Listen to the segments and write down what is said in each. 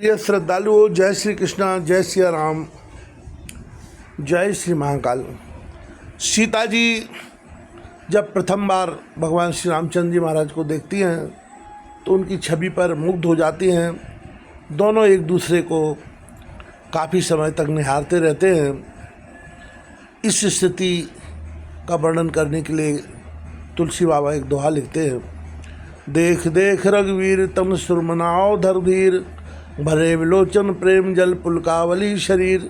प्रिय श्रद्धालुओं, जय श्री कृष्णा, जय सिया राम, जय श्री महाकाल। सीता जी जब प्रथम बार भगवान श्री रामचंद्र जी महाराज को देखती हैं तो उनकी छवि पर मुग्ध हो जाती हैं। दोनों एक दूसरे को काफ़ी समय तक निहारते रहते हैं। इस स्थिति का वर्णन करने के लिए तुलसी बाबा एक दोहा लिखते हैं। देख देख रघुवीर तम सुरमनाओ धरधीर, भरे विलोचन प्रेम जल पुलकावली शरीर।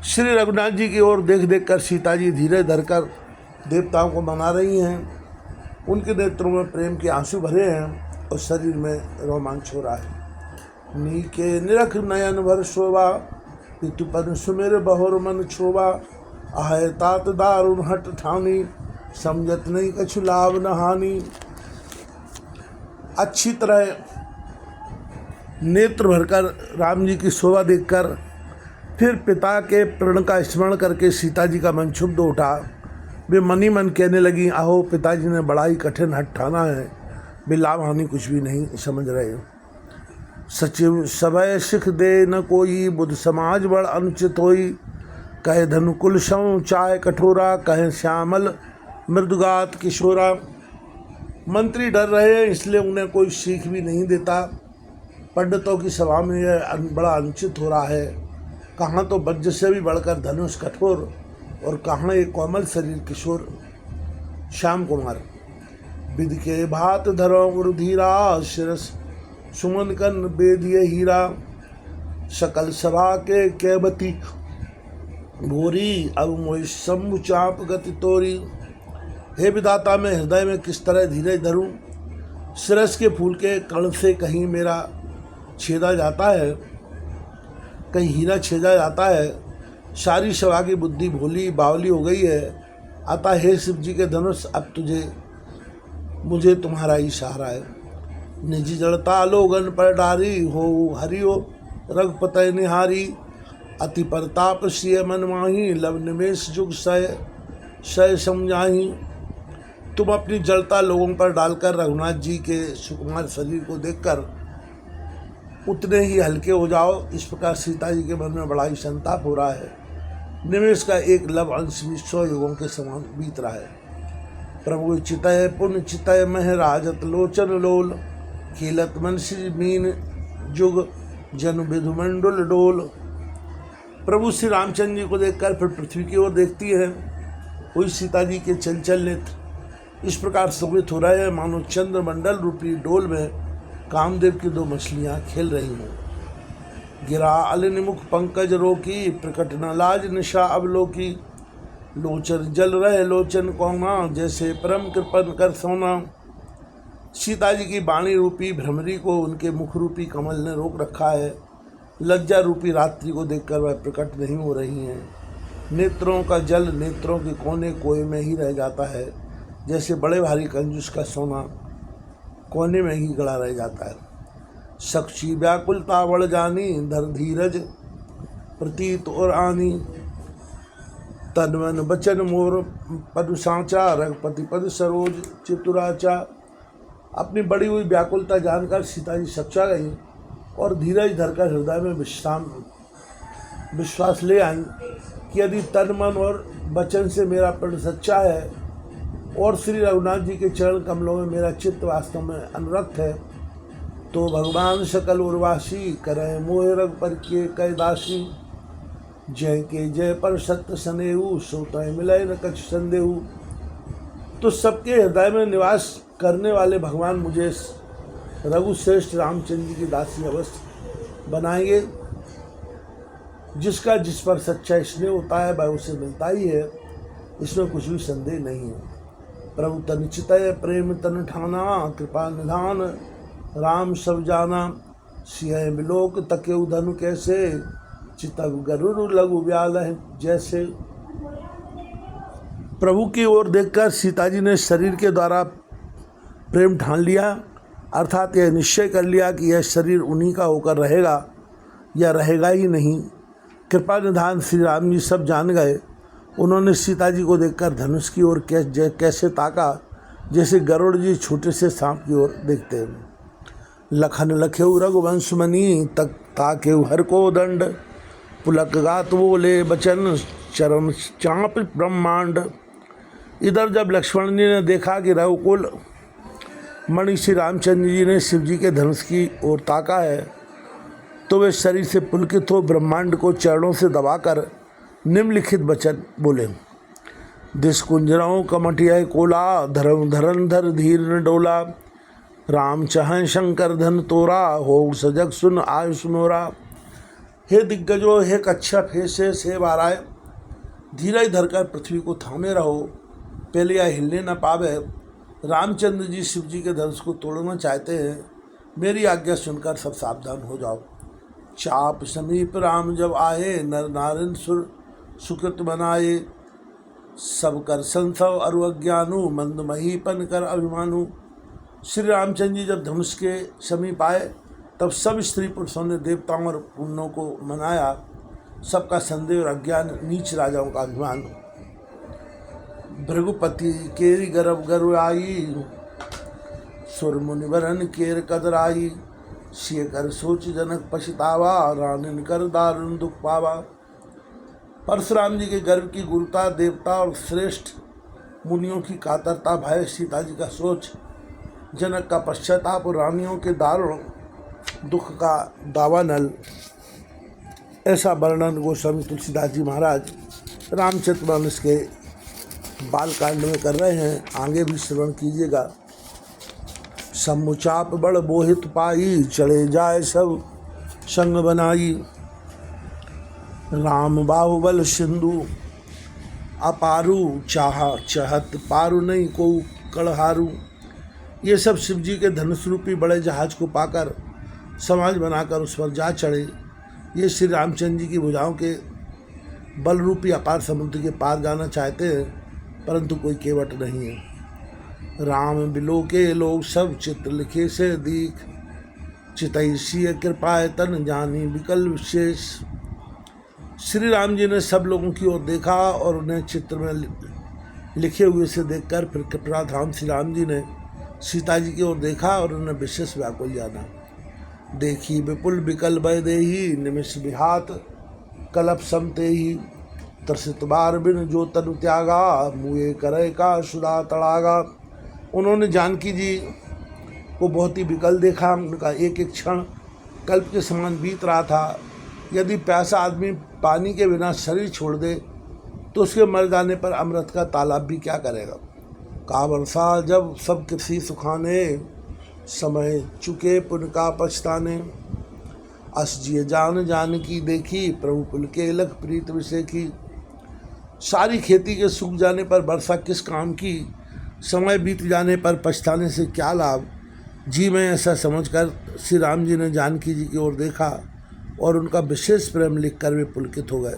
श्री रघुनाथ जी की ओर देख देख कर सीता जी धीरे धरकर देवताओं को मना रही हैं। उनके नेत्रों में प्रेम के आंसू भरे हैं और शरीर में रोमांच हो रहा है। नीके निरख नयन भर शोभा, पितुपन सुमेर बहुर मन क्षोभा। आय तात दारुण हट ठानी, समझत नहीं कछु लाभ न हानि। अच्छी तरह नेत्र भरकर राम जी की शोभा देखकर फिर पिता के प्रण का स्मरण करके सीता जी का मन क्षुब्ध उठा। वे मन ही मन कहने लगी, आहो पिताजी ने बड़ा ही कठिन हट ठाना है, वे लाभ हानि कुछ भी नहीं समझ रहे। सचिव सभय सिख दे न कोई, बुद्ध समाज बड़ अनुचित होई। कहे धनुकुल सौ चाय कठोरा, कहे श्यामल मृदुगात किशोरा। मंत्री डर रहे हैं इसलिए उन्हें कोई सीख भी नहीं देता। पंडितों की सभा में यह बड़ा अनुचित हो रहा है। कहाँ तो वज्र से भी बढ़कर धनुष कठोर और कहाँ एक कोमल शरीर किशोर श्याम कुमार। विधि के भात धरो उर्धीरा, शिरस सुमन कन बेदिये हीरा। सकल सभा के कैबती भोरी, अब मोहि शंभु चाप गति तोरी। हे विधाता, मैं हृदय में किस तरह धीरज धरूं। शिरस के फूल के कण से कहीं मेरा छेदा जाता है, कहीं हीरा छेदा जाता है। सारी सभा की बुद्धि भोली बावली हो गई है। अतः हे शिव जी के धनुष, अब मुझे तुम्हारा ही सहारा है। निजी जड़ता लोगन पर डारी, हो हरिओ रघुपतय निहारी। अति परताप सिय मन माही, लब निमेष जुग सय समझाही। तुम अपनी जड़ता लोगों पर डालकर रघुनाथ जी के सुकुमार शरीर को देखकर उतने ही हल्के हो जाओ। इस प्रकार सीता जी के मन में बड़ा ही संताप हो रहा है। निमेष का एक लव अंश भी 100 युगों के समान बीत रहा है। प्रभु चितय पुण्य चितय मह, राजत लोचन लोल। खिलत मनसी मीन जुग, जन विधुमंडल डोल। प्रभु श्री रामचंद्र जी को देखकर फिर पृथ्वी की ओर देखती है। हुई सीता जी के चंचल नेत्र इस प्रकार सुमित हो रहे हैं मानो चंद्रमंडल रूपी डोल में कामदेव की 2 मछलियाँ खेल रही हों। गिरा अलनिमुख पंकज रोकी, प्रकट न लाज निशा अवलोकी। लोचन जल रहे लोचन कोना, जैसे परम कृपन कर सोना। सीता जी की वाणी रूपी भ्रमरी को उनके मुख रूपी कमल ने रोक रखा है। लज्जा रूपी रात्रि को देखकर वह प्रकट नहीं हो रही हैं। नेत्रों का जल नेत्रों के कोने कोए में ही रह जाता है, जैसे बड़े भारी कंजूस का सोना कोने में ही गड़ा रह जाता है। साक्षी व्याकुलता बढ़ जानी, धर धीरज प्रतीत और आनी। तनवन बचन मोर पद सांचा, रघुपति पद सरोज चितुराचा। अपनी बड़ी हुई व्याकुलता जानकर सीता जी सच्चा गई और धीरज धरकर हृदय में विश्वास ले आई कि यदि तन मन और वचन से मेरा प्रण सच्चा है और श्री रघुनाथ जी के चरण कमलों में मेरा चित्त वास्तव में अनुरक्त है, तो भगवान सकल उर्वासी करे मोह रघुपर के कैदासी। जय के जय पर सत्य सनेहु, सोतय मिलय न कछ संदेहु। तो सबके हृदय में निवास करने वाले भगवान मुझे रघुश्रेष्ठ रामचंद्र जी की दासी अवश्य बनाएंगे। जिसका जिस पर सच्चा स्नेह होता है वह उसे मिलता ही है, इसमें कुछ भी संदेह नहीं है। प्रभु तन चितय प्रेम तन ठाना, कृपा निधान राम सब जाना। सिंह बिलोक तकेउ धनु कैसे, चितव गरुड़ लघु व्याल जैसे। प्रभु की ओर देखकर सीता जी ने शरीर के द्वारा प्रेम ठान लिया, अर्थात यह निश्चय कर लिया कि यह शरीर उन्हीं का होकर रहेगा या रहेगा ही नहीं। कृपा निधान श्री राम जी सब जान गए। उन्होंने सीता जी को देखकर धनुष की ओर कैसे ताका, जैसे गरुड़ जी छोटे से सांप की ओर देखते हैं। लखन लखेउ रघुवंश मनी, ताके हर को दंड, पुलक गात बोले बचन, चरण चाँप ब्रह्मांड। इधर जब लक्ष्मण जी ने देखा कि रघुकुल मणि श्री रामचंद्र जी ने शिव जी के धनुष की ओर ताका है, तो वे शरीर से पुलकित हो ब्रह्मांड को चरणों से दबाकर निम्नलिखित वचन बोले। दिस कुंजराओं कमटिया कोला, धर्म धरन धर धीर न डोला, राम चाहें शंकर धन तोरा, हो सजग सुन आयुष मोरा। हे दिग्गजो, हे कच्छप, हे बाराय, धीरज धरकर पृथ्वी को थामे रहो, पहले यह हिलने न पावे। रामचंद्र जी शिव जी के धनुष को तोड़ना चाहते हैं, मेरी आज्ञा सुनकर सब सावधान हो जाओ। चाप समीप राम जब आए, नर नारायण सुर सुकृत बनाए, सब कर संसव अरु अज्ञानु, मंद महीपन कर अभिमानु। श्री रामचंद्र जी जब धनुष के समीप आए, तब सब स्त्री पुरुषों ने देवताओं और पुण्यों को मनाया। सबका संदेह और अज्ञान, नीच राजाओं का अभिमान। भृगुपति केरी गर्भ गर्व आई, सुर मुनिवरन केर कदर आई, सिय कर सोच जनक पछतावा, रानिन कर दारुण दुख पावा। परशुराम जी के गर्भ की गुरुता, देवता और श्रेष्ठ मुनियों की कातरता, भय, सीता जी का सोच, जनक का पश्चाताप और रानियों के दारुण दुख का दावानल, ऐसा वर्णन गोस्वामी तुलसीदास जी महाराज रामचरितमानस के बालकांड में कर रहे हैं। आगे भी श्रवण कीजिएगा। समुचाप बड़ बोहित पाई, चढ़े जाए सब संग बनाई, राम बाहुबल सिंधु अपारू, चाह चहत पारू नहीं को कड़हारू। ये सब शिव जी के धनुष रूपी बड़े जहाज को पाकर समाज बनाकर उस पर जा चढ़े। ये श्री रामचंद्र जी की भुजाओं के बल रूपी अपार समुद्र के पार जाना चाहते हैं, परंतु कोई केवट नहीं है। राम बिलो के लोग सब चित्र लिखे से दीख, चितैषीय कृपाए तन जानी विकल विशेष। श्री राम जी ने सब लोगों की ओर देखा और उन्हें चित्र में लिखे हुए से देखकर फिर कृपाधाम श्री राम जी ने सीता जी की ओर देखा और उन्हें विशेष व्याकुल जाना। देखी विपुल विकल भय देही, निमिष विहात कलप समते ही, त्रसित बार बिन जो तनु त्यागा, मुए करे का सुधा तड़ागा। उन्होंने जानकी जी को बहुत ही विकल देखा। उनका एक एक क्षण कल्प के समान बीत रहा था। यदि प्यासा आदमी पानी के बिना शरीर छोड़ दे तो उसके मर जाने पर अमृत का तालाब भी क्या करेगा। का वर्षा जब सब कृषि सुखाने, समय चुके पुन का पछताने। अस जिय जान जान की देखी, प्रभु पुल के लख प्रीत विषय की। सारी खेती के सूख जाने पर वर्षा किस काम की, समय बीत जाने पर पछताने से क्या लाभ। जी मैं ऐसा समझकर श्री राम जी ने जानकी जी की ओर देखा और उनका विशेष प्रेम लिखकर वे पुलकित हो गए।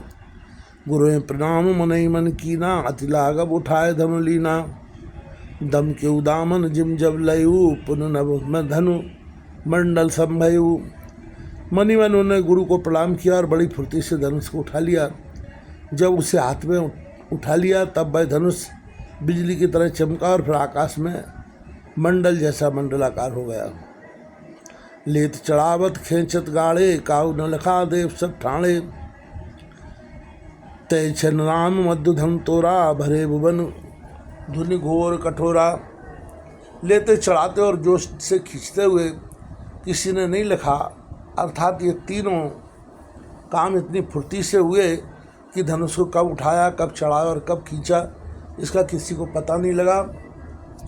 गुरुए प्रणाम मनई मन कीना, अति लागब उठाए धनु लीना। दम के उदामन जिम जब लयू, पुन नभ में धनु मंडल संभयू। मनी मन उन्होंने गुरु को प्रणाम किया और बड़ी फुर्ती से धनुष को उठा लिया। जब उसे हाथ में उठा लिया तब वह धनुष बिजली की तरह चमका और फिर आकाश में मंडल जैसा मंडलाकार हो गया। लेत चढ़ावत खेचत गाड़े, काऊ न लखा देव सब ठाणे। तय छन राम मध्य धन तोरा, भरे भुवन धुनि घोर कठोरा। लेते चढ़ाते और जोश से खींचते हुए किसी ने नहीं लिखा, अर्थात ये तीनों काम इतनी फुर्ती से हुए कि धनुष को कब उठाया, कब चढ़ाया और कब खींचा, इसका किसी को पता नहीं लगा।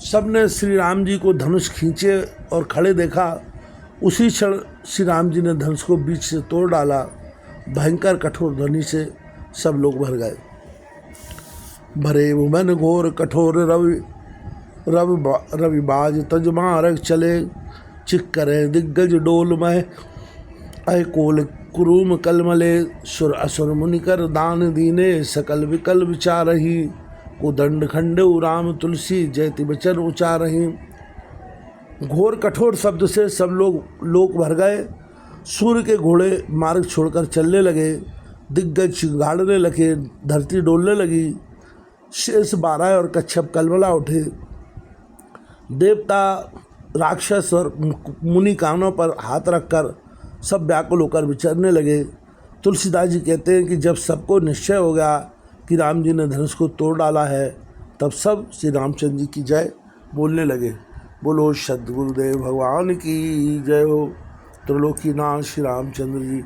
सबने श्री राम जी को धनुष खींचे और खड़े देखा। उसी क्षण श्री राम जी ने धनुष को बीच से तोड़ डाला। भयंकर कठोर ध्वनि से सब लोग भर गए। भरे भुवन घोर कठोर रवि बाज तजमारक चले। चिक करे दिग्गज डोल मह, अय कोल कुरूम कलमले। सुर असुर मुनिकर दान दीने, सकल विकल विचारही। कुदंड खंडे राम तुलसी, जयति बचन उचारही। घोर कठोर शब्द से सब लोग भर गए। सूर्य के घोड़े मार्ग छोड़कर चलने लगे। दिग्गज गाड़ने लगे, धरती डोलने लगी। शेष बारह और कच्छप कलमला उठे। देवता, राक्षस और मुनि कानों पर हाथ रखकर सब व्याकुल होकर विचरने लगे। तुलसीदास जी कहते हैं कि जब सबको निश्चय हो गया कि राम जी ने धनुष को तोड़ डाला है, तब सब श्री रामचंद्र जी की जय बोलने लगे। बोलो सद्गुरुदेव भगवान की जय हो। त्रिलोकीनाथ श्री रामचंद्र जी